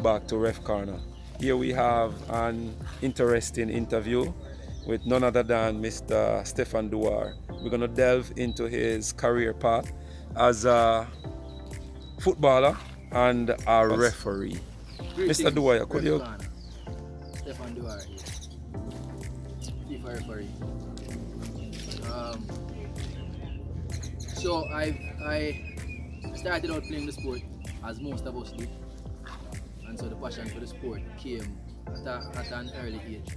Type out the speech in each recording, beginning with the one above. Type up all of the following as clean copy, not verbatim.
Back to Ref Corner. Here we have an interesting interview with none other than Mr. Steffon Dewar. We're going to delve into his career path as a footballer and a referee. Mr. Dewar, could you... Steffon Dewar here. FIFA referee. So I started out playing the sport as most of us did. And so the passion for the sport came at an early age.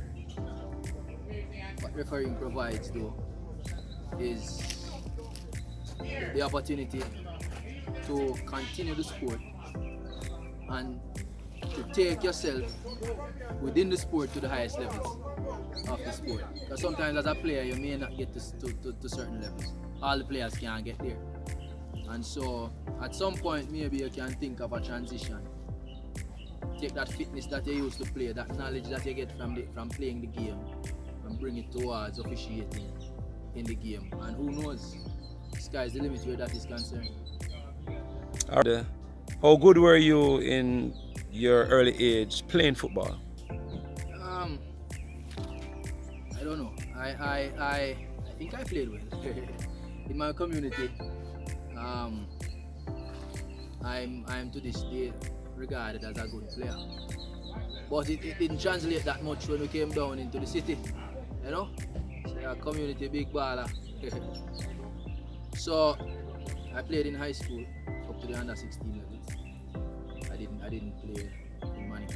What refereeing provides though is the opportunity to continue the sport and to take yourself within the sport to the highest levels of the sport. Because sometimes as a player you may not get to certain levels. All the players can't get there. And so at some point maybe you can think of a transition. Take that fitness that you used to play, that knowledge that you get from playing the game, and bring it towards officiating in the game. And who knows, sky's the limit where that is concerned. How good were you in your early age playing football? I don't know. I think I played well in my community. I'm to this day regarded as a good player, but it didn't translate that much when we came down into the city, you know. So a community big baller. So I played in high school up to the under 16 levels. I didn't play in money.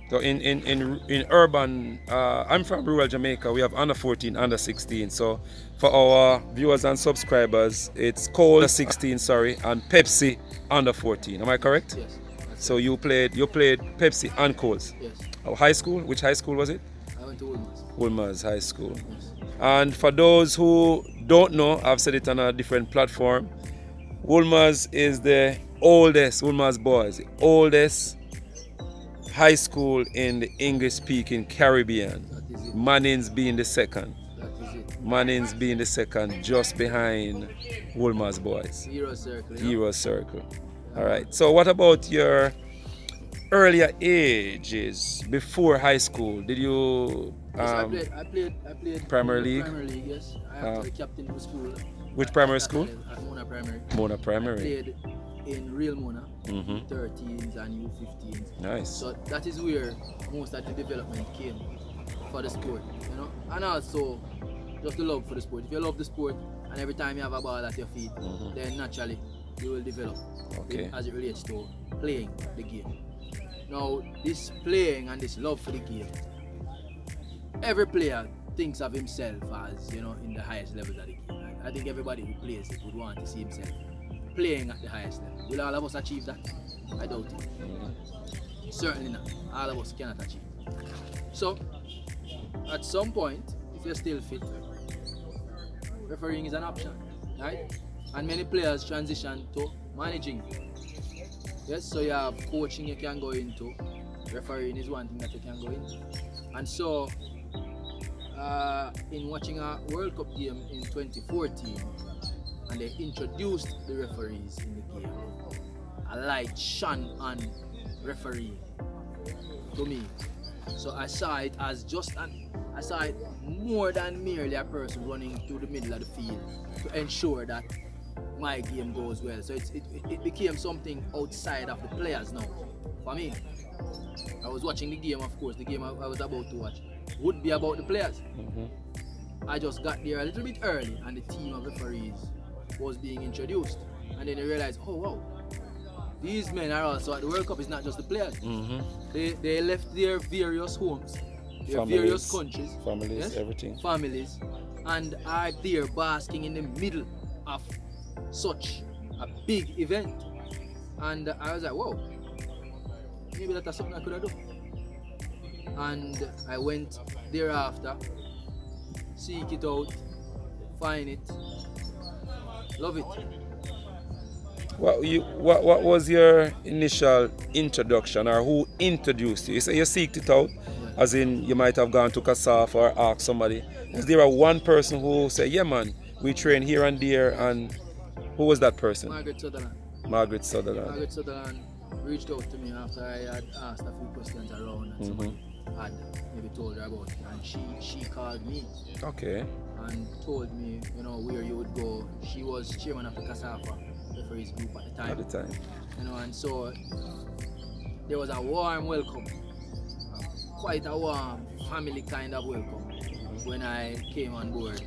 So in urban, I'm from rural Jamaica. We have under 14, under 16. So for our viewers and subscribers, it's Cold 16, sorry, and Pepsi under 14. Am I correct? Yes. So you played Pepsi and Coles. Yes. Oh, high school? Which high school was it? I went to Woolmers. Woolmers High School. Yes. And for those who don't know, I've said it on a different platform. Woolmers is the oldest, Woolmers boys, the oldest high school in the English-speaking Caribbean. That is it. Manning's being the second. That is it. Manning's being the second, just behind Woolmers boys. Hero circle. You know? Hero circle. All right. So what about your earlier ages before high school? Did you Yes, I played Premier League? Premier League, yes. I actually captained the school. Which primary school? At Mona Primary. Mona I Primary. played in real Mona, Mhm. 13s and U15s. Nice. So that is where most of the development came for the sport, you know. And also just the love for the sport. If you love the sport and every time you have a ball at your feet, then naturally you will develop as it relates to playing the game. Now this playing and this love for the game, every player thinks of himself as, you know, in the highest levels of the game. I think everybody who plays it would want to see himself playing at the highest level. Will all of us achieve that? I doubt it. Certainly not. All of us cannot achieve. So, at some point, if you're still fit, refereeing is an option, right? And many players transition to managing. Yes, so you have coaching you can go into. Refereeing is one thing that you can go into. And so, in watching a World Cup game in 2014, and they introduced the referees in the game, a light shone on referee to me. So I saw it as I saw it more than merely a person running through the middle of the field to ensure that my game goes well. So it became something outside of the players now. For me, I was watching the game, of course, the game I was about to watch would be about the players. I just got there a little bit early and the team of referees was being introduced, and then I realized, oh wow, these men are also at the World Cup. It's not just the players. They left their various homes, their Families, various countries, families, yes, everything. families, and are there basking in the middle of such a big event. And I was like, whoa, maybe that's something I could have done. And I went thereafter, seek it out, find it, love it. What was your initial introduction, or who introduced you? You say you seeked it out, as in you might have gone to Kasaf or asked somebody. Was there one person who said, yeah man, we train here and there, and who was that person? Margaret Sutherland. Margaret Sutherland. Margaret Sutherland reached out to me after I had asked a few questions around and somebody had maybe told her about it, and she called me Okay. and told me, you know, where you would go. She was chairman of the CASAFA referees group at the time. At the time. You know, and so there was a warm welcome, quite a warm family kind of welcome when I came on board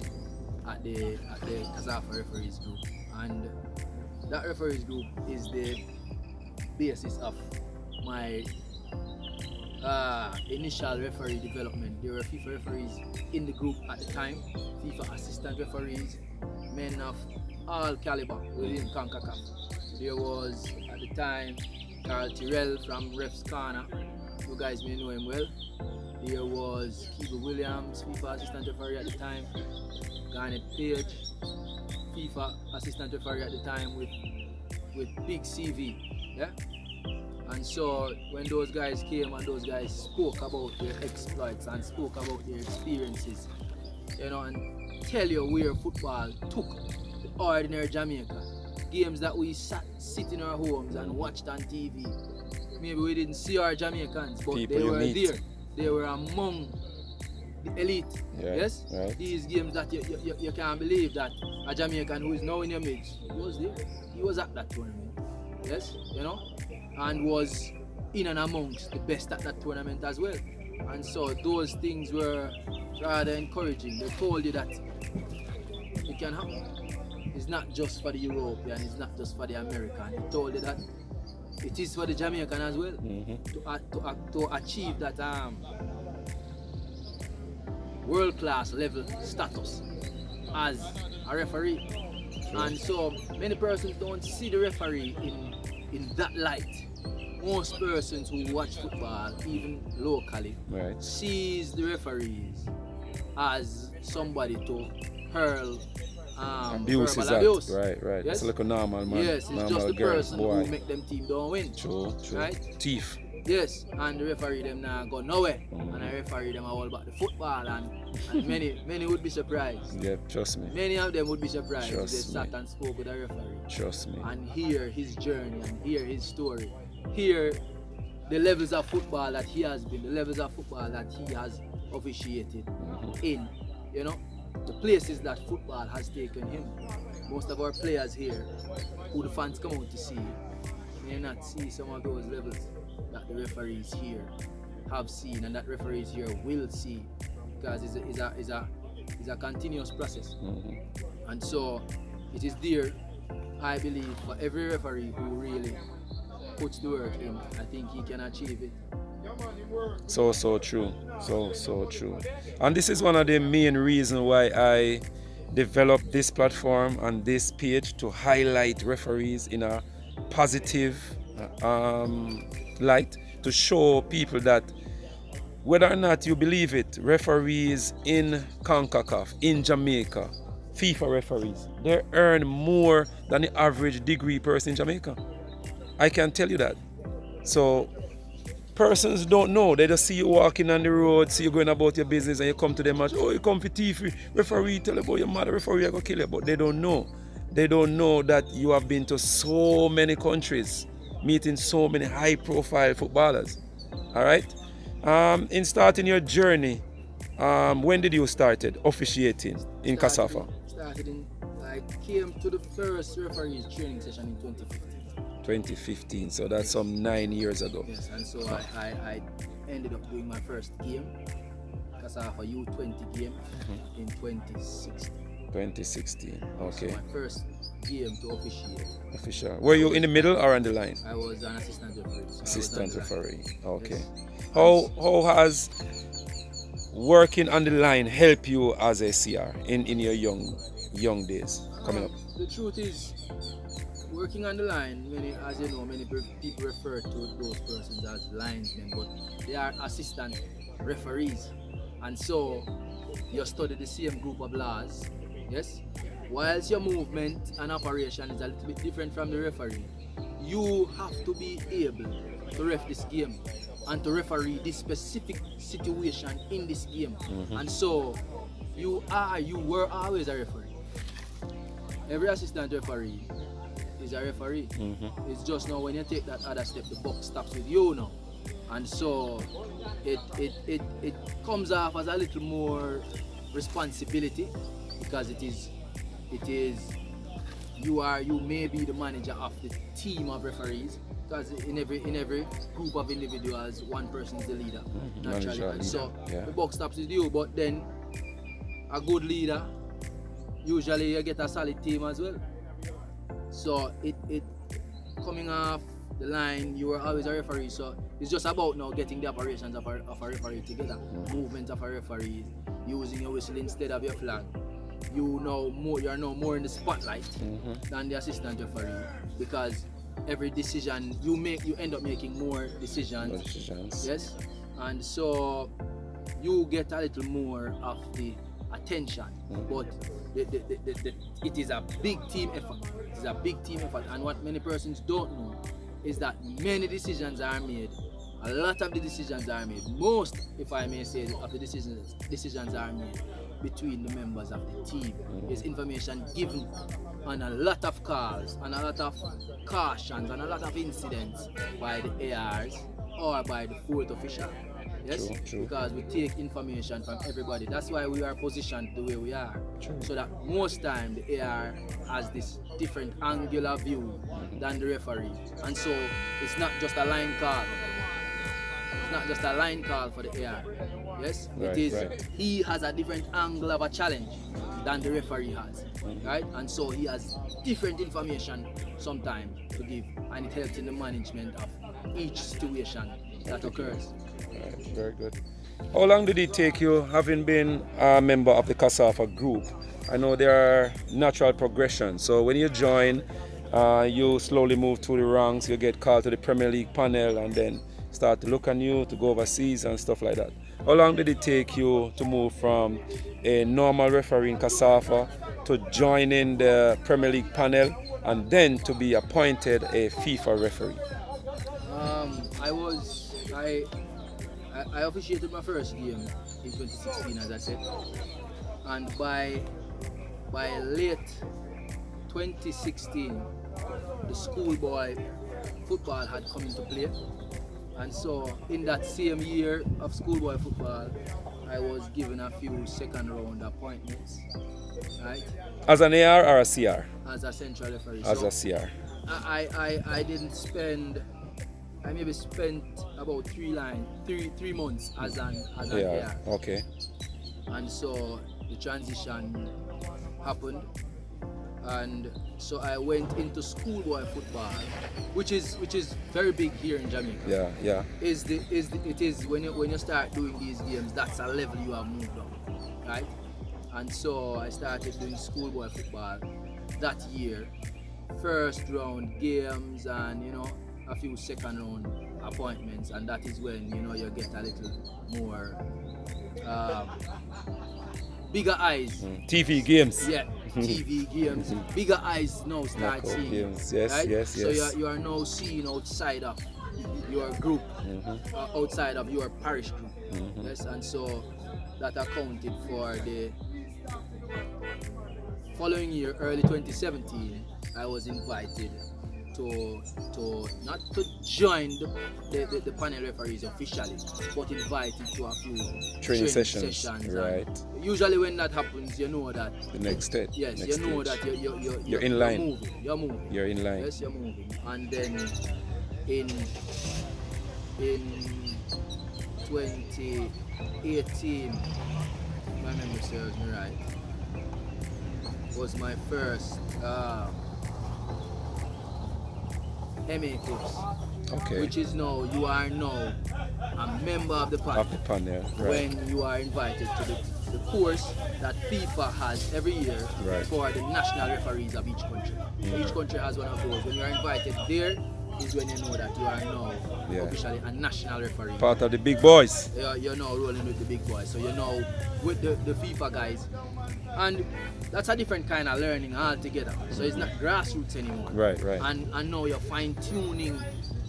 at the CASAFA referees group. And that referees group is the basis of my initial referee development. There were FIFA referees in the group at the time, FIFA assistant referees, men of all caliber within CONCACAF. There was at the time Carl Tyrrell from Refs Corner, you guys may know him well. There was Keeble Williams, FIFA assistant referee at the time, Garnet Page, FIFA assistant referee at the time with big CV. Yeah? And so when those guys came and those guys spoke about their exploits and spoke about their experiences, you know, and tell you where football took the ordinary Jamaica, games that we sit in our homes and watched on TV. Maybe we didn't see our Jamaicans, but People they were meet. there. They were among the elite. Yeah, Yes? right. These games that you can't believe that a Jamaican who is now in your midst, he was there. He was at that tournament. Yes? You know? And was in and amongst the best at that tournament as well. And so those things were rather encouraging. They told you that it can happen. It's not just for the European, it's not just for the American. They told you that it is for the Jamaican as well to achieve that world-class level status as a referee. And so many persons don't see the referee in that light. Most persons who watch football, even locally, Right. sees the referees as somebody to hurl Abuse is verbal abuse. that. Right. Yes? It's like a normal man. Yes, it's normal just the girl, person boy. who make them team don't win. True. Right? Thief. Yes, and the referee them now go nowhere. And I referee them all about the football and many would be surprised. Yeah, trust me. Many of them would be surprised if Trust they me. sat and spoke with a referee Trust me. and hear his journey and hear his story. Hear the levels of football that he has been, the levels of football that he has officiated in, you know, the places that football has taken him. Most of our players here, who the fans come out to see, may not see some of those levels that the referees here have seen and that referees here will see, because it's a continuous process. And so it is there, I believe, for every referee who really puts the work in, I think he can achieve it. So true. So true. And this is one of the main reasons why I developed this platform and this page, to highlight referees in a positive light, to show people that whether or not you believe it, referees in CONCACAF, in Jamaica, FIFA referees, they earn more than the average degree person in Jamaica. I can tell you that. So persons don't know. They just see you walking on the road, see you going about your business, and you come to the match. Oh, you come for TV. Referee tell you about your mother. Referee I go kill you. But they don't know. They don't know that you have been to so many countries, meeting so many high-profile footballers. All right. In starting your journey, when did you started officiating in CASAFA? I came to the first referees training session in 2015. 2015. So that's some 9 years ago. Yes, and so I ended up doing my first game, CASAFA U20 game in 2016. 2016. Okay. So my first game to officiate. Official. Were you in the middle or on the line? I was an assistant referee. So Assistant referee. Okay. Yes. How has working on the line help you as a CR in your young days coming up? The truth is, working on the line, as you know, many people refer to those persons as linesmen, but they are assistant referees. And so you study the same group of laws, yes? Whilst your movement and operation is a little bit different from the referee, you have to be able to ref this game and to referee this specific situation in this game. And so you were always a referee. Every assistant referee is a referee. It's just now when you take that other step, the buck stops with you now. And so it comes off as a little more responsibility, because it is you may be the manager of the team of referees, because in every group of individuals, one person is the leader, naturally. And so the buck stops with you, but then a good leader, usually you get a solid team as well. So it coming off the line, you were always a referee, so it's just about now getting the operations of a referee together, movement of a referee, using your whistle instead of your flag. You are now more in the spotlight than the assistant referee, because every decision you make, you end up making more decisions. Yes, and so you get a little more of the attention, but it is a big team effort. It is a big team effort, and what many persons don't know is that many decisions are made. A lot of the decisions are made. Most, if I may say, of the decisions are made between the members of the team. There's information given on a lot of calls, and a lot of cautions, and a lot of incidents by the ARs or by the fourth official. Yes, true. Because we take information from everybody. That's why we are positioned the way we are. True. So that most time the AR has this different angular view than the referee. And so it's not just a line call. It's not just a line call for the AR. Yes? Right, it is he has a different angle of a challenge than the referee has. Right? And so he has different information sometimes to give, and it helps in the management of each situation that occurs. Right, very good. How long did it take you, having been a member of the CASAFA group? I know there are natural progressions. So when you join, you slowly move through the ranks, you get called to the Premier League panel, and then start to look on you to go overseas and stuff like that. How long did it take you to move from a normal referee in CASAFA to joining the Premier League panel and then to be appointed a FIFA referee? I officiated my first game in 2016, as I said, and by late 2016, the schoolboy football had come into play, and so in that same year of schoolboy football, I was given a few second round appointments, right? As an AR or a CR? As a central referee. As a CR. I didn't spend. I maybe spent about 3 months as an AR. Okay. And so the transition happened, and so I went into schoolboy football, which is very big here in Jamaica. Yeah. It is when you start doing these games, that's a level you have moved up, right? And so I started doing schoolboy football that year, first round games, and a few second round appointments, and that is when you get a little more bigger eyes. TV games. Yeah, TV games. Bigger eyes now start seeing. Games. Yes, right? yes. So you are now seeing outside of your group, outside of your parish group. Yes, and so that accounted for the following year, early 2017, I was invited to not to join the panel referees officially, but invited to a few training sessions. Right. Usually when that happens, you know that the next step. Yes, next you know stage. that you're in line. You're moving. You're in line. Yes, you're moving. And then in 2018, if my memory serves me right, was my first MA Clips, okay. Which is now, you are now a member of the panel. Of the panel, right. When you are invited to the course that FIFA has every year for the national referees of each country. So each country has one of those. When you are invited there is when you know that you are now officially a national referee. Part of the big boys. You're now rolling with the big boys. So you're now with the FIFA guys. And that's a different kind of learning altogether. So it's not grassroots anymore. Right. And now you're fine-tuning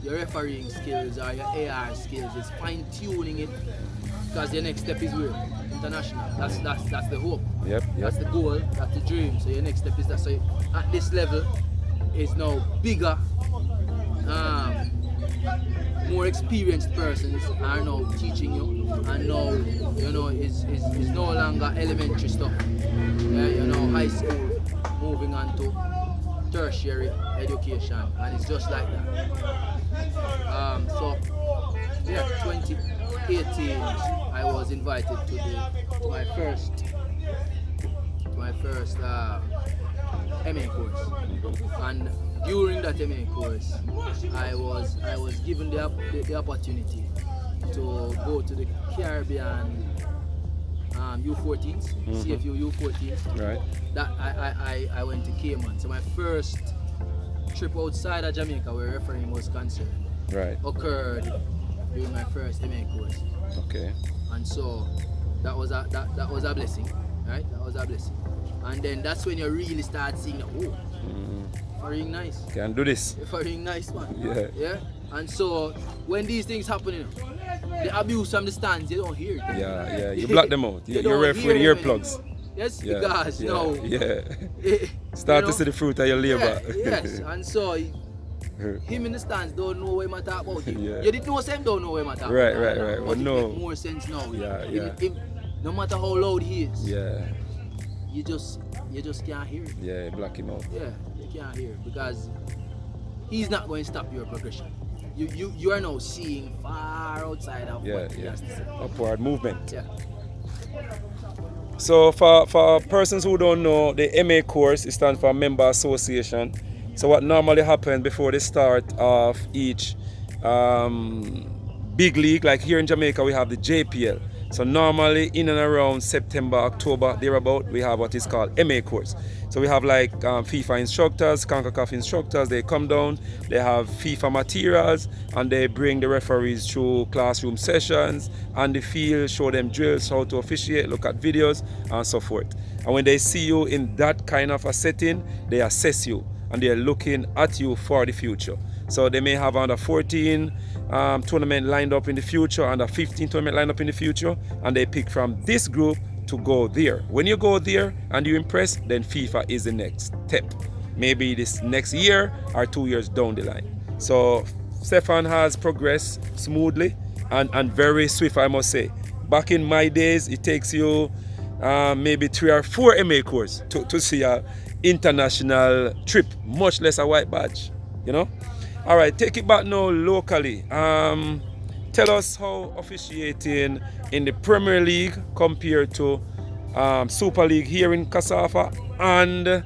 your refereeing skills or your AR skills. It's fine-tuning it, because your next step is where? International. That's the hope. Yep. That's the goal. That's the dream. So your next step is that. So at this level, is now bigger, more experienced persons are now teaching you, and now it's no longer elementary stuff. Yeah, high school moving on to tertiary education, and it's just like that. So yeah, 2018 I was invited to my first MA course, and during that MA course I was given the opportunity to go to the Caribbean U14s, CFU U14s. Right. That I went to Cayman. So my first trip outside of Jamaica where refereeing was concerned Right. occurred during my first MA course. Okay. And so that was a blessing, right? That was a blessing. And then that's when you really start seeing that, oh, refereeing nice. Can do this. Refereeing nice, man. Yeah. Yeah. And so when these things happen, the abuse from the stands, you don't hear it. Yeah. You block them out. You You're don't ready for the hear them earplugs. Yes, Yeah. because yeah. now Yeah. eh, Start you to see the fruit of your labor. yes, and so him in the stands don't know what I'm talking about. Yeah. You didn't know him don't know what I'm talking Right, about. right. But But it no. makes more sense now. Yeah. No matter how loud he is, Yeah. you just can't hear it. Yeah. Block him out. Yeah, you can't hear it because he's not going to stop your progression. You are now seeing far outside of what he has to say. Upward movement. Yeah. So for persons who don't know, the MA course, it stands for Member Association. So what normally happens before the start of each big league, like here in Jamaica we have the JPL. So normally in and around September, October, thereabout, we have what is called MA course. So we have like FIFA instructors, CONCACAF instructors, they come down, they have FIFA materials, and they bring the referees through classroom sessions on the field, show them drills, how to officiate, look at videos, and so forth. And when they see you in that kind of a setting, they assess you, and they're looking at you for the future. So they may have under 14 tournament lined up in the future, under 15 tournament lined up in the future, and they pick from this group to go there. When you go there and you impress, then FIFA is the next step. Maybe this next year or 2 years down the line. So Steffon has progressed smoothly and very swift, I must say. Back in my days, it takes you maybe 3 or 4 MA course to see a international trip, much less a white badge, All right, take it back now locally. Tell us how officiating in the Premier League compared to Super League here in Kasafa and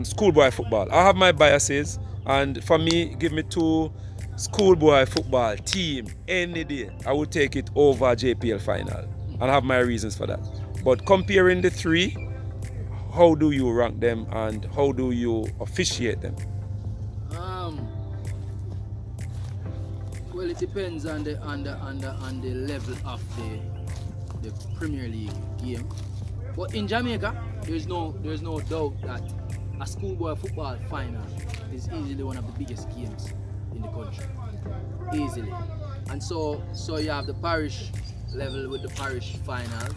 schoolboy football. I have my biases, and for me, give me 2 schoolboy football team any day. I would take it over JPL final, and I have my reasons for that. But comparing the 3, how do you rank them and how do you officiate them? Well, it depends on the level of the Premier League game. But in Jamaica, there's no doubt that a schoolboy football final is easily one of the biggest games in the country. Easily. And so you have the parish level with the parish finals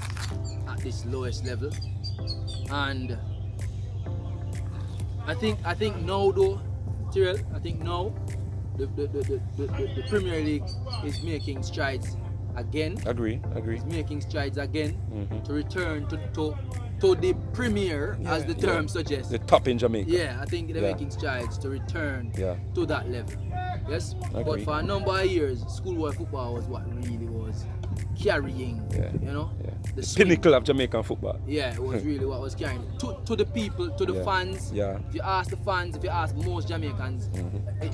at this lowest level. And I think now though, Tyrell, the Premier League is making strides again. Agree. Is making strides again to return to the Premier, as the term suggests. The top in Jamaica. Yeah, I think they're making strides to return to that level. Yes? Agree. But for a number of years, schoolboy football was what really was carrying, the pinnacle of Jamaican football. Yeah, it was really what was carrying. To the people, to the fans. Yeah. If you ask the fans, if you ask most Jamaicans,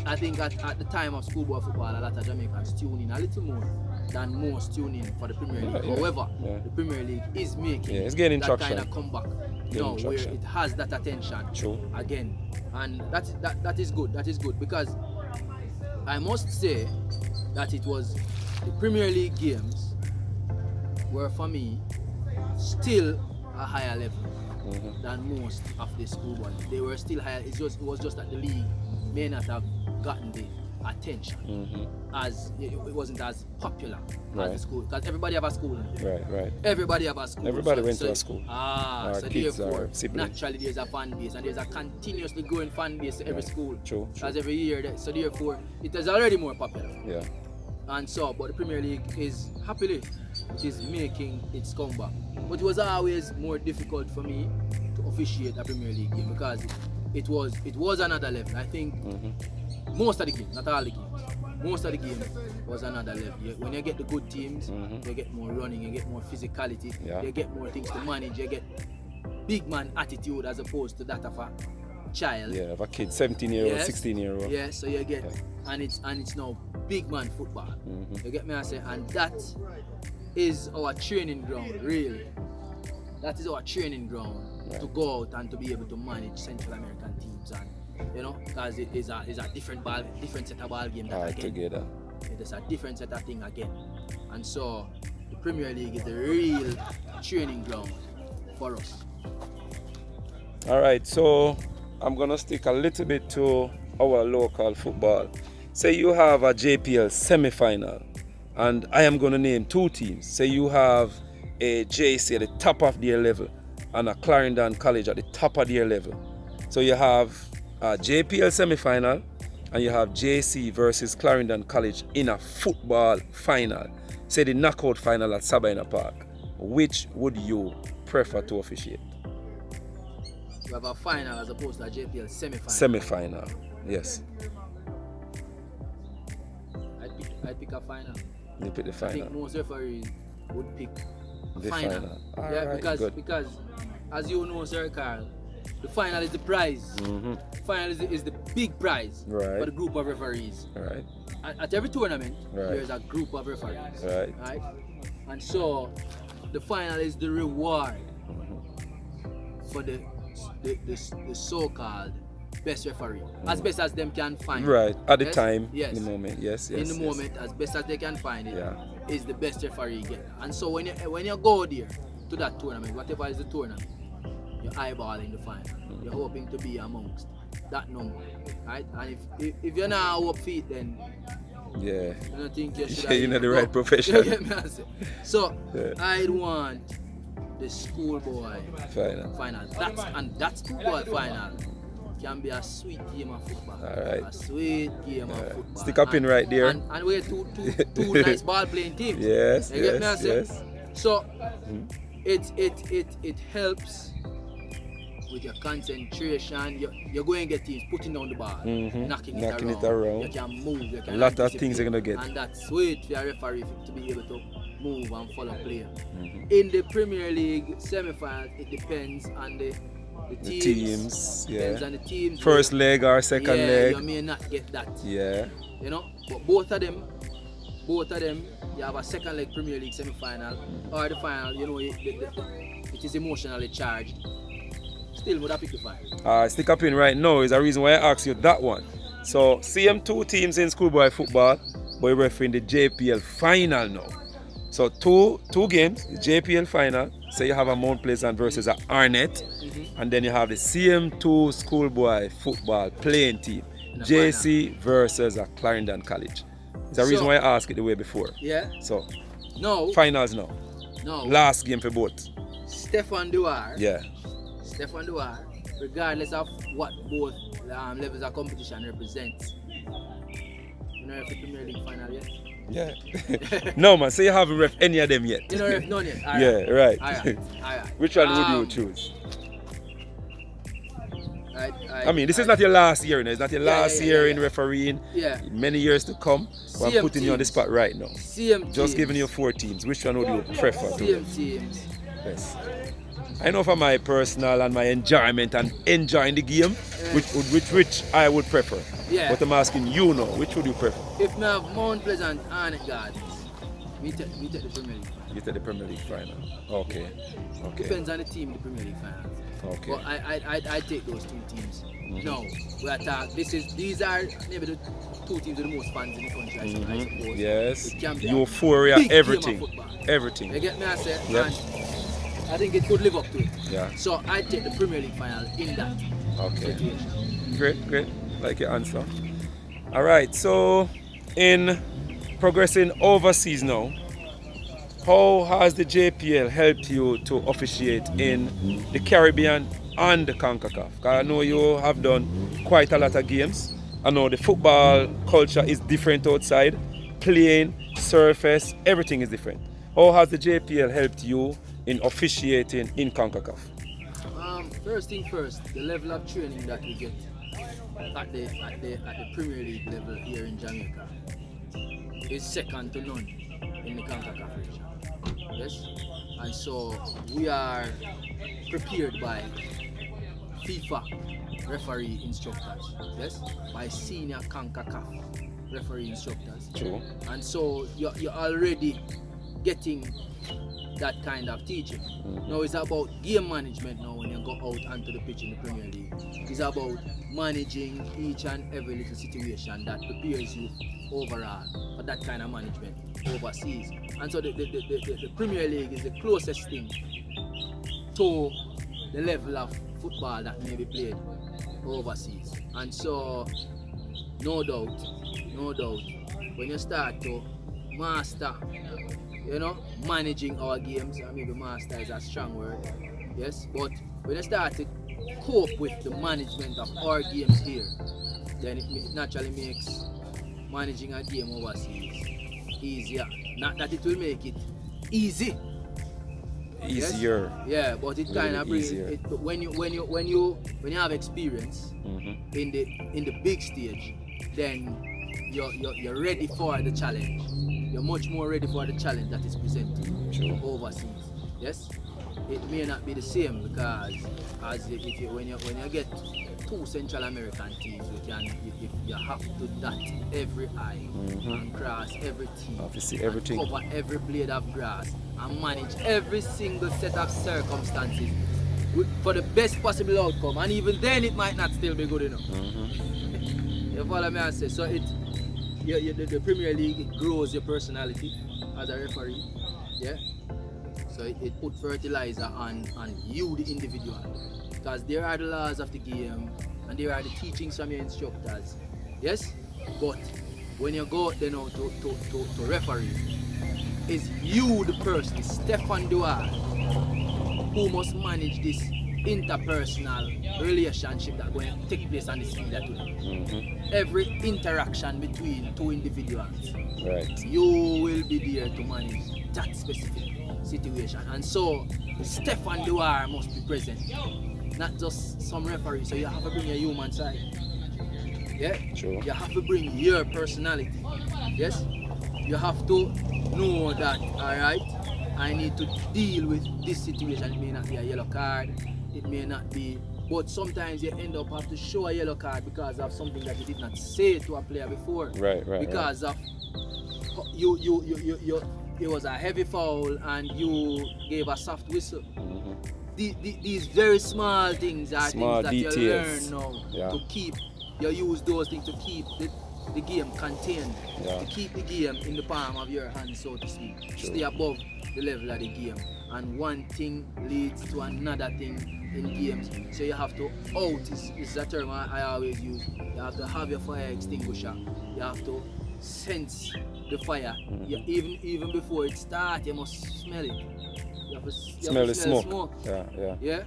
I think at the time of schoolboy football, a lot of Jamaicans tune in a little more than most tune in for the Premier League. However, the Premier League is making it's gaining that traction. kind of comeback now, where it has that attention again, and that is good. That is good, because I must say that it was the Premier League games were for me still a higher level than most of the schoolboy. They were still higher. It was just that the league may not have gotten attention as it wasn't as popular Right. as the school, because everybody have a school. Right. Everybody have a school. Everybody went to a school. So kids therefore, or siblings. naturally there's a fan base, and there's a continuously growing fan base to every Right. school. True. As every year, so therefore it is already more popular. Yeah. And so, but the Premier League is happily, it is making its comeback. But it was always more difficult for me to officiate a Premier League game, because it was another level. I think most of the games, not all the games, most of the games was another level. When you get the good teams, you get more running, you get more physicality, Yeah. you get more things to manage, you get big man attitude as opposed to that of a child. Yeah, of a kid, 17-year-old, Yes. 16-year-old. Yeah, so you get, and it's now big man football. You get me, I say, and that is our training ground, really. That is our training ground to go out and to be able to manage Central American teams, and because it is a different set of ball game. All together. It is a different set of thing again, and so the Premier League is the real training ground for us. All right, so I'm gonna stick a little bit to our local football. Say you have a JPL semi-final, and I am gonna name two teams. Say you have a JC at the top of their level and a Clarendon College at the top of their level. So you have a JPL semi-final and you have JC versus Clarendon College in a football final. Say the knockout final at Sabina Park. Which would you prefer to officiate? You have a final as opposed to a JPL semi-final. Semi-final, yes. I'd pick a final. You pick the I final. think most referees would pick a The final. final. All Yeah, right, because good. as you know, Sir Carl, the final is the prize. Final is the big prize Right. for the group of referees. All right, At every tournament, Right. there's a group of referees. right. And so the final is the reward for the so-called best referee, as best as them can find. Right, at the Yes? time, Yes. in the moment, yes. In the yes. moment, as best as they can find it, Yeah. is the best referee you get. And so when you go there to that tournament, whatever is the tournament, you're eyeballing the final. You're hoping to be amongst that number, right? And if you're not up feet, then Yeah. I don't think you should. Yeah, you're not the go. right profession. You get me, I say? So Yeah. I'd want the schoolboy Final. That schoolboy final can be a sweet game of football. All right. A sweet game of football. Stick up in right there. And we're two nice ball playing teams. Yes, You get me, I yes, say? yes. So it helps with your concentration. You're going to get teams putting down the ball, knocking it around. You can move. You can A lot of anticipate, things you're gonna get. and that's sweet for a referee to be able to move and follow play. In the Premier League semi-final, it depends on the teams. Depends on the teams. First leg or second leg. You may not get that. Yeah. But both of them, you have a second leg Premier League semi-final or the final. It is emotionally charged. Still, would I pick the final? Stick up in right now is the reason why I asked you that one. So, same two teams in schoolboy football, but we're referring the JPL final now. So, two games, the JPL final. So, you have a Mount Pleasant versus a Arnett, and then you have the CM2 schoolboy football playing team, JC versus a Clarendon College. It's the reason why I asked it the way before. Yeah. So, No. finals now. No. Last game for both. Steffon Dewar. Yeah. Steffon Dewar, regardless of what both levels of competition represents. You know if the Premier League final yet? Yeah. No man, so you haven't ref any of them yet. You know if none yet? All Yeah, right. Alright. Which one would you choose? Alright. I mean, this is not your last year, it's not your last year in yeah. refereeing. Yeah. Many years to come. But I'm CM putting you on the teams. spot right now. CM Just teams. giving you 4 teams. Which one would you prefer to CM ref? teams. Yes. I know for my personal and my enjoyment and enjoying the game, which I would prefer. Yeah. But I'm asking you now, which would you prefer? If we have Mount Pleasant and Gardens, we take the Premier League. You take the Premier League final. Okay. Depends on the team in the Premier League finals. Okay. But I take those two teams. No, we attack. These are maybe the two teams with the most fans in the country, I suppose. Yes. It can be a Euphoria, big game of everything. football. Everything. You get me, I say? Yep. And I think it could live up to it. Yeah. So I take the Premier League final in that Okay. situation. Great. Like your answer. All right, so in progressing overseas now, how has the JPL helped you to officiate in the Caribbean and the CONCACAF? 'Cause I know you have done quite a lot of games. I know the football culture is different outside. Playing, surface, everything is different. How has the JPL helped you in officiating in CONCACAF? First thing first, the level of training that we get at the Premier League level here in Jamaica is second to none in the CONCACAF region. Yes, and so we are prepared by FIFA referee instructors. Yes, by senior CONCACAF referee instructors. True. And so you're already getting that kind of teaching. Now it's about game management now when you go out onto the pitch in the Premier League. It's about managing each and every little situation that prepares you overall for that kind of management overseas. And so the Premier League is the closest thing to the level of football that may be played overseas. And so no doubt, when you start to master, managing our games, I mean, master is a strong word, yes, but when you start to cope with the management of our games here, then it naturally makes managing a game overseas easier. Not that it will make it easy. Easier. Yes? Yeah, but it kind of brings easier. it when you have experience in the big stage, then you're ready for the challenge. You're much more ready for the challenge that is presented overseas. Yes, it may not be the same because when you get two Central American teams, you have to dot every I and cross every T. Obviously, everything. And cover every blade of grass and manage every single set of circumstances for the best possible outcome. And even then, it might not still be good enough. You follow me? I say so. The Premier League, it grows your personality as a referee, yeah. So it put fertilizer on you, the individual, because there are the laws of the game and there are the teachings from your instructors, yes. But when you go out there now to referee, it's you, the person, Steffon Dewar, who must manage this interpersonal relationship that going to take place on this field today. Every interaction between two individuals, right, you will be there to manage that specific situation. And so Steffon Dewar must be present, not just some referee. So you have to bring your human side. Yeah? True. You have to bring your personality. Yes? You have to know that, alright, I need to deal with this situation. It may not be a yellow card, it may not be, but sometimes you end up have to show a yellow card because of something that you did not say to a player before. Right. Because of you it was a heavy foul and you gave a soft whistle. These very small things are Small things that details. you learn now Yeah. to keep. You use those things to keep the game contained, to keep the game in the palm of your hand, so to speak. Stay above the level of the game. And one thing leads to another thing in games. So you have to is a term I always use. You have to have your fire extinguisher. You have to sense the fire. Even before it starts, you must smell it. You have to Smell the smoke. Yeah. Yeah?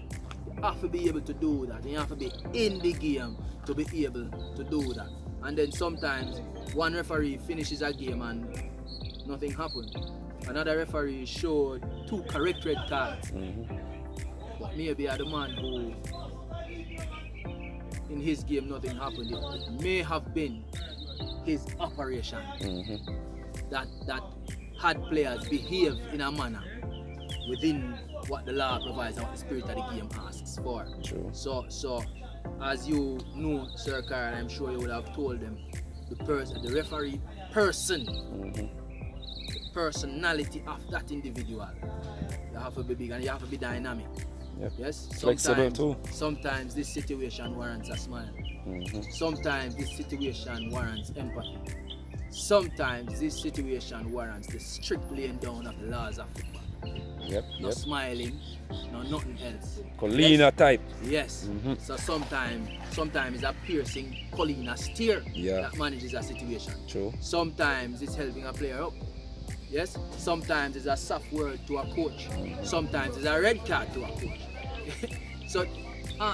You have to be able to do that. And you have to be in the game to be able to do that. And then sometimes one referee finishes a game and nothing happened. Another referee showed 2 correct red cards. But maybe the man who in his game nothing happened. It may have been his operation that had players behave in a manner within what the law provides and what the spirit of the game asks for. True. So as you know, Sir Carl, I'm sure you would have told them the referee person, the personality of that individual. You have to be big and you have to be dynamic. Yep. Yes. Flexible too. Sometimes this situation warrants a smile. Sometimes this situation warrants empathy. sometimes this situation warrants the strict laying down of the laws of football. No smiling, no nothing else. Colina type. Yes. So sometimes it's a piercing Colina steer that manages a situation. True. Sometimes it's helping a player up. Yes. Sometimes it's a soft word to a coach. Sometimes it's a red card to a coach. So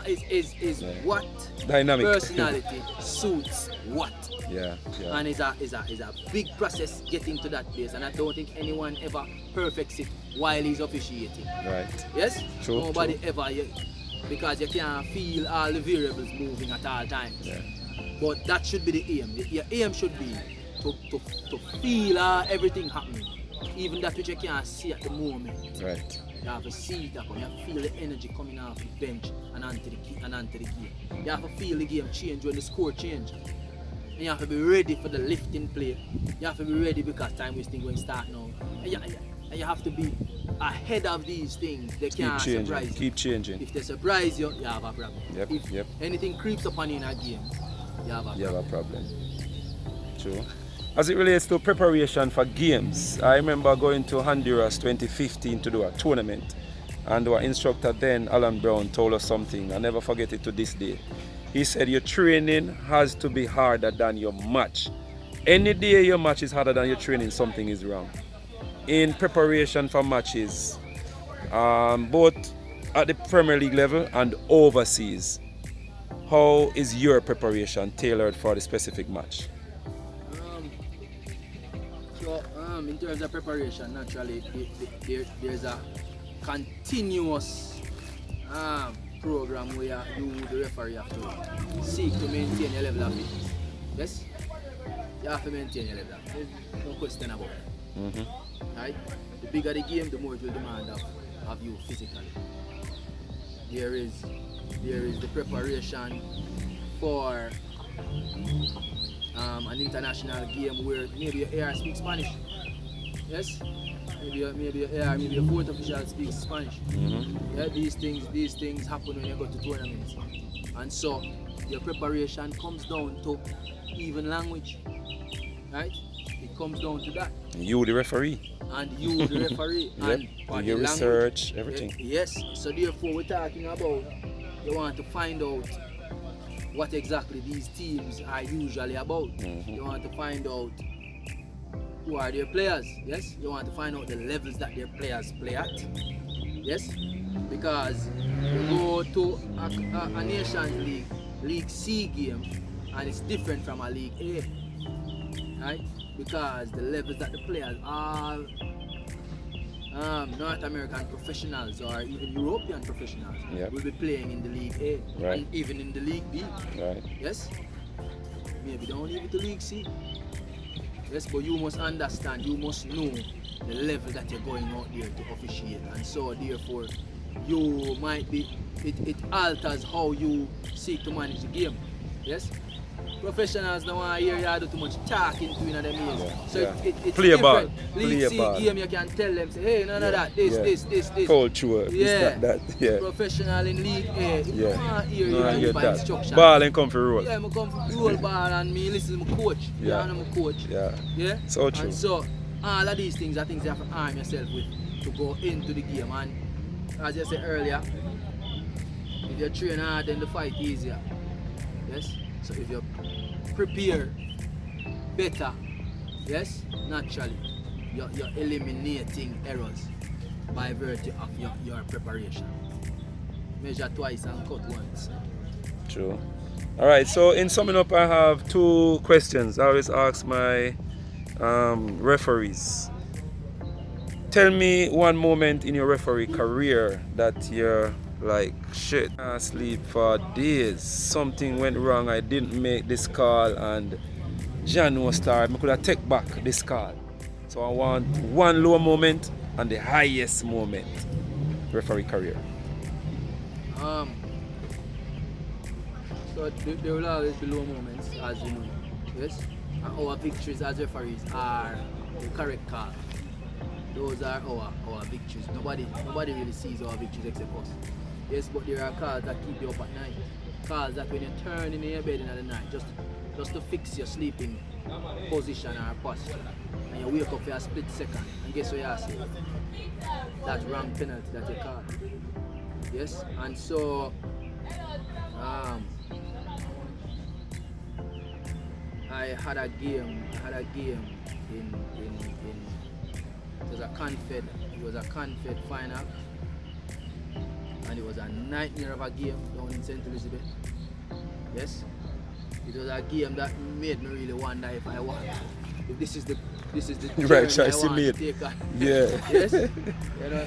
is what dynamic personality suits what. Yeah. And it's a big process getting to that place, and I don't think anyone ever perfects it while he's officiating. Right. Yes? True. Nobody ever, because you can't feel all the variables moving at all times. Yeah. But that should be the aim. Your aim should be to feel everything happening, even that which you can't see at the moment. Right. You have to see it happen. You have to feel the energy coming off the bench and onto the game. You have to feel the game change when the score change. And you have to be ready for the lifting play. You have to be ready because time wasting going to start now. And you have to be ahead of these things. They can't surprise you. Keep changing. If they surprise you, you have a problem. If anything creeps upon you in a game, you have a problem. True. As it relates to preparation for games, I remember going to Honduras 2015 to do a tournament, and our instructor then, Alan Brown, told us something. I never forget it to this day. He said your training has to be harder than your match. Any day your match is harder than your training, something is wrong. In preparation for matches, both at the Premier League level and overseas, how is your preparation tailored for the specific match? In terms of preparation, naturally, there's a continuous program where you, the referee, have to seek to maintain your level of fitness. Yes? You have to maintain your level. There's no question about it. Right? The bigger the game, the more it will demand of you physically. There is the preparation for an international game where maybe your AR speaks Spanish. Yes? Maybe your AR, maybe your fourth official speaks Spanish. Yeah, these things happen when you go to tournaments. And so your preparation comes down to even language. Right? It comes down to that. You the referee. And you the referee. And your research, everything. Yes. So therefore we're talking about you want to find out what exactly these teams are usually about. You want to find out who are their players. Yes. You want to find out the levels that their players play at. Yes. Because you go to a Nations League C game, and it's different from a League A. Right? Because the levels that the players are North American professionals or even European professionals will be playing in the League A and even in the League B. Right. Yes? Maybe don't leave it to League C. Yes, but you must understand, you must know the level that you're going out there to officiate, and so therefore you might be, it alters how you seek to manage the game. Yes? Professionals don't want to hear you do too much talking to in them ears. So it's play a ball. League C game, you can tell them, say, hey, none of that, this. Culture, that. Yeah. Professional in League A, you don't want to hear you give instruction. Ball and come for roll. Yeah, I come for roll ball and me listen to my coach. I'm a coach. Yeah. So true. And so all of these things are things you have to arm yourself with to go into the game. And as you said earlier, if you train hard, then the fight easier. Yes? So if you prepare better, yes, naturally, you're eliminating errors by virtue of your preparation. Measure twice and cut once. True. Alright, so in summing up, I have two questions I always ask my referees. Tell me one moment in your referee career that you're like, shit, I sleep for days. Something went wrong. I didn't make this call, and Jan was tired. I could have take back this call. So I want one low moment and the highest moment. Referee career. So there will always be low moments, as you know. Yes. And our victories as referees are the correct call. Those are our victories. Nobody really sees our victories except us. Yes, but there are calls that keep you up at night. Calls that when you turn in your bed in the night, just just to fix your sleeping position or posture. And you wake up for a split second, and guess what you say? That wrong penalty that you caught. Yes? And so, I had a game in it was a Confed final, and it was a nightmare of a game down in St. Elizabeth. Yes, it was a game that made me really wonder if this is the Right journey choice I you want made. to take on. Yeah. Yes, it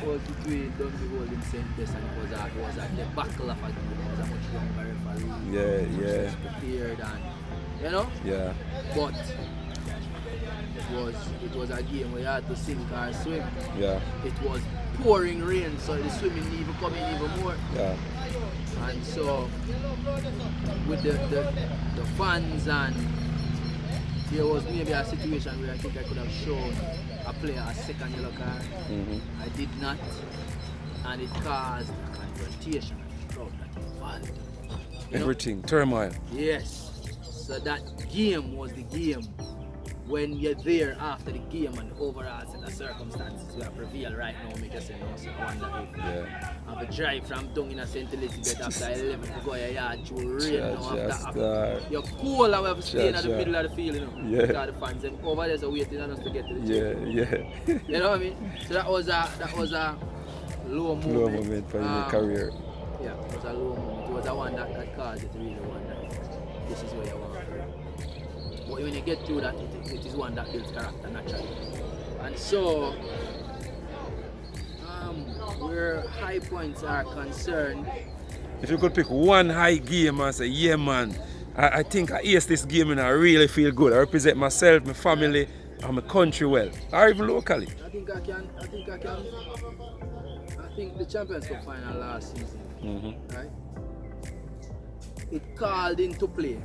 was between Dungeon and St. Des, and it was a debacle of a game. It was a much younger referee. Yeah. Much prepared and Yeah. but it was a game where you had to sink or swim. Yeah. It was pouring rain, so the swimming even coming even more. Yeah. And so with the fans, and there was maybe a situation where I think I could have shown a player a second yellow card. Mm-hmm. I did not, and it caused a confrontation at the crowd that involved. Everything, turmoil. Yes. So that game was the game when you're there after the game and the overall set of circumstances we have prevailed right now, make us say no, so I wonder if I have a drive from down in a St. Elizabeth after 11 to go your yard through rain after you're cool, however, staying at the middle of the field, Yeah. Because the fans them over there so waiting on us to get to the Yeah. You know what I mean? So that was a low moment. Low moment for your career. Yeah, it was a low moment. It was a one that caused it to really wonder if this is where you want. But when you get through that, it is one that builds character naturally. And so, where high points are concerned, If you could pick one high game and say, yeah man, I think I ace this game and I really feel good. I represent myself, my family, and my country well. Or even locally. I think the Champions Cup final last season, right? It called into play.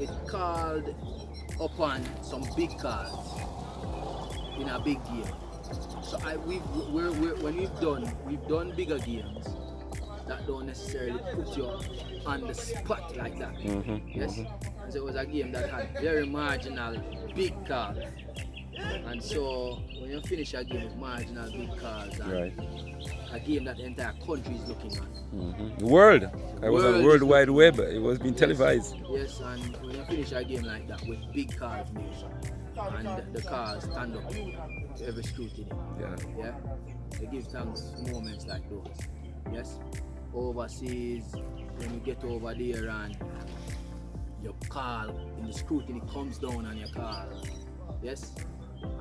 It called upon some big cards in a big game. So when we've done bigger games that don't necessarily put you on the spot like that. Yes, and so it was a game that had very marginal big cards, and so when you finish a game with marginal big cards, and a game that the entire country is looking at. The world. It was a World Wide Web. It was being televised. Yes, and when you finish a game like that with big cards, and the cards stand up to every scrutiny. Yeah. They give thanks moments like those. Yes. Overseas, when you get over there and your call in the scrutiny comes down on your call. Yes.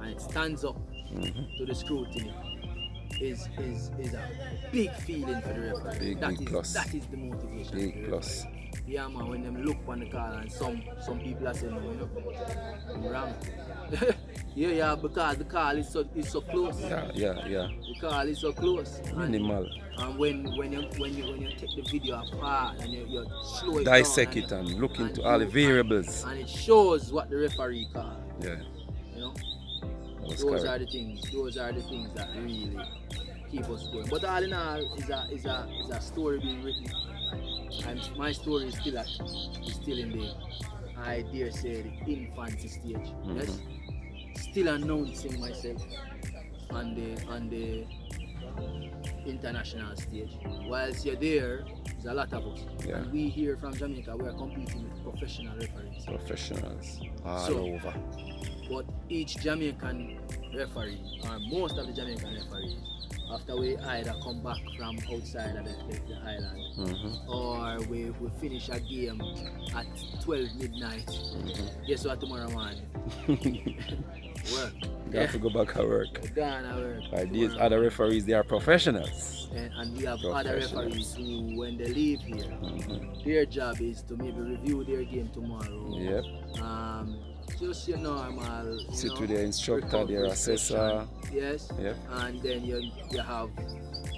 And it stands up to the scrutiny. Is a big feeling for the referee. Big plus. That is the motivation. Big plus. Yeah man, when them look on the car and some people are saying, no, I'm wrong. yeah, because the car is so close. Yeah. The car is so close. Minimal. And when you take the video apart and you slow it dissect down it and look into all the variables. And it shows what the referee called. Yeah. You know? Those are the things that really keep us going. But all in all, is a story being written, and my story is still in the, I dare say, the infancy stage. Yes, still announcing myself on the international stage. Whilst you're there, there's a lot of us, and we here from Jamaica, we are competing with professional referees. Professionals all over. But each Jamaican referee, or most of the Jamaican referees, after we either come back from outside of the island, or we finish a game at 12 midnight, guess what tomorrow morning? Work. You have to go back at work. We're gone at work. These other referees, they are professionals. And we have other referees who, when they leave here, their job is to maybe review their game tomorrow. Yep. Just your normal. Sit with their instructor, their assessor. Yes. Yep. And then you have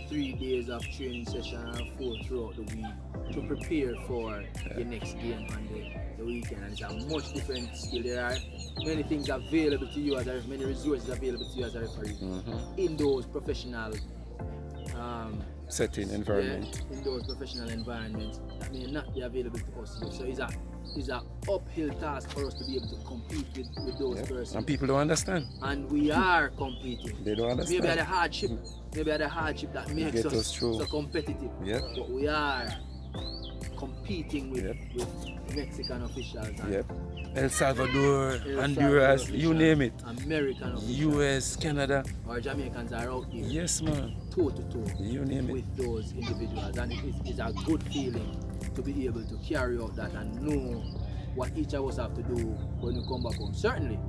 3 days of training session and 4 throughout the week to prepare for your next game on the weekend. And it's a much different skill. There are many things available to you, many resources available to you as a referee in those professional setting environment. In those professional environments that may not be available to us here. So is an uphill task for us to be able to compete with those persons. And people don't understand. And we are competing. They don't understand. Maybe at the hardship that makes us so competitive. But we are competing with Mexican officials. And El Salvador, Honduras, you name it. American officials. US, Canada. Our Jamaicans are out there. Yes, man. Toe to toe. You name it. With those individuals. And it's a good feeling to be able to carry out that and know what each of us have to do when we come back home. Certainly,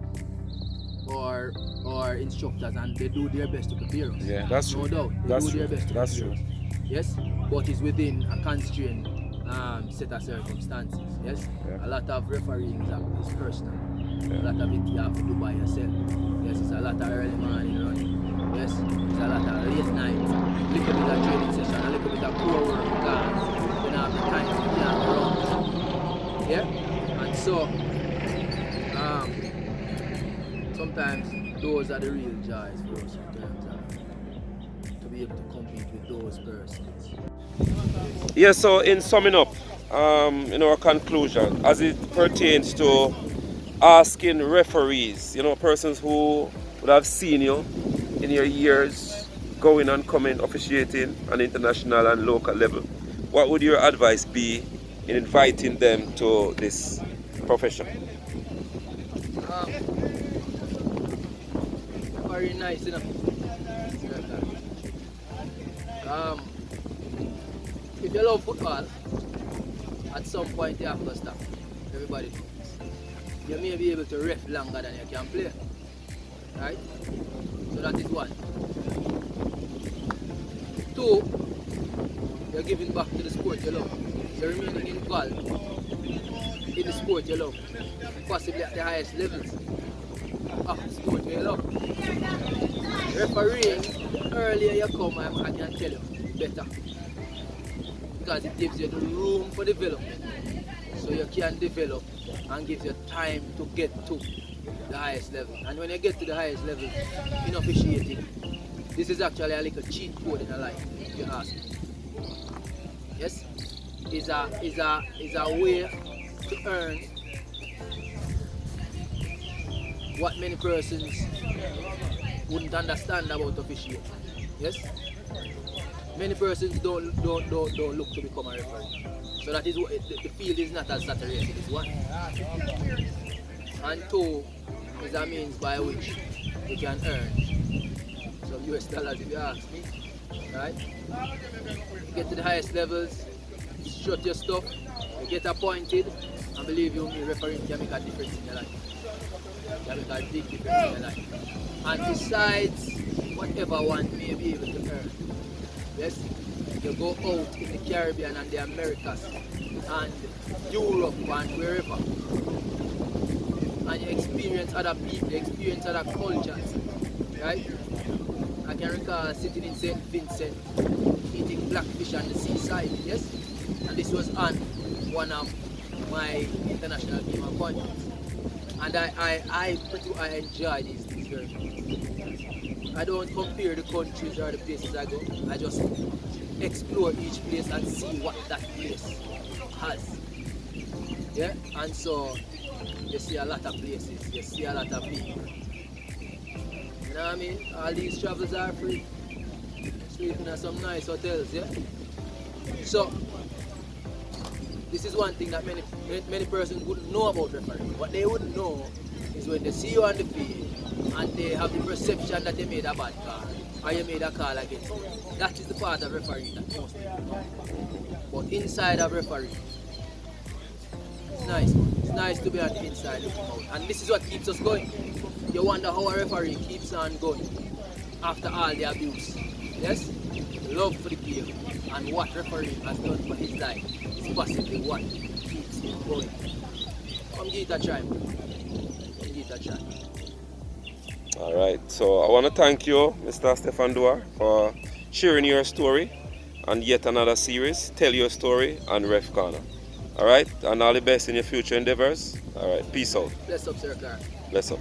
our instructors, and they do their best to prepare us. Yeah, that's true. No doubt. They do their best to prepare us. Yes, but it's within a constrained set of circumstances. Yes, a lot of refereeing is personal. A lot of it you have to do by yourself. Yes, it's a lot of early morning running. Yes, it's a lot of late night, a little bit of training session, a little bit of poor work because you don't have the time to get around. Yeah, and so sometimes those are the real joys for us in terms of to be able to compete with those persons. Yeah, so in summing up, in our conclusion, as it pertains to asking referees, persons who would have seen you in your years going and coming, officiating on international and local level, what would your advice be in inviting them to this profession? Very nice, if you love football, at some point you have to stop. Everybody knows. You may be able to ref longer than you can play. Right? So that is one. Two, you're giving back to the sport you love. You're remaining involved in the sport you love. Possibly at the highest levels of the sport you love. Refereeing, the earlier you come, I can tell you, better. Because it gives you the room for development. So you can develop and gives you time to get to the highest level. And when you get to the highest level in officiating, this is actually a little cheat code in a life, if you ask me. Yes? Is a way to earn what many persons wouldn't understand about officiating. Yes? Many persons don't look to become a referee. So that is what the field is not as saturated, is one. And two is a means by which you can earn some US dollars, if you ask me. Right? You get to the highest levels, you shut your stuff, you get appointed, and believe you me, refereeing can make a difference in your life. Can make a big difference in your life. And besides whatever one may be able to earn, yes, you go out in the Caribbean and the Americas and Europe and wherever, and you experience other people, you experience other cultures, right? I can recall sitting in St. Vincent eating blackfish on the seaside, yes? And this was on one of my international team appointments. And I enjoy these things very much. I don't compare the countries or the places I go. I just explore each place and see what that place has. Yeah? And so you see a lot of places, you see a lot of people. You know what I mean? All these travels are free. Sleeping at some nice hotels, yeah? So this is one thing that many persons wouldn't know about refereeing. What they wouldn't know is when they see you on the field and they have the perception that they made a bad call or you made a call against them. That is the part of refereeing that most people know. But inside of refereeing, it's nice. It's nice to be on the inside looking out. And this is what keeps us going. You wonder how a referee keeps on going after all the abuse. Yes? Love for the game and what refereeing has done for his life is possibly what keeps him going. Come give it a try. Come give it a try. Alright, so I want to thank you, Mr. Steffon Dewar, for sharing your story and yet another series, Tell Your Story and Ref Corner. Alright, and all the best in your future endeavors. Alright, peace out. Bless up, Sir Clark. Bless up.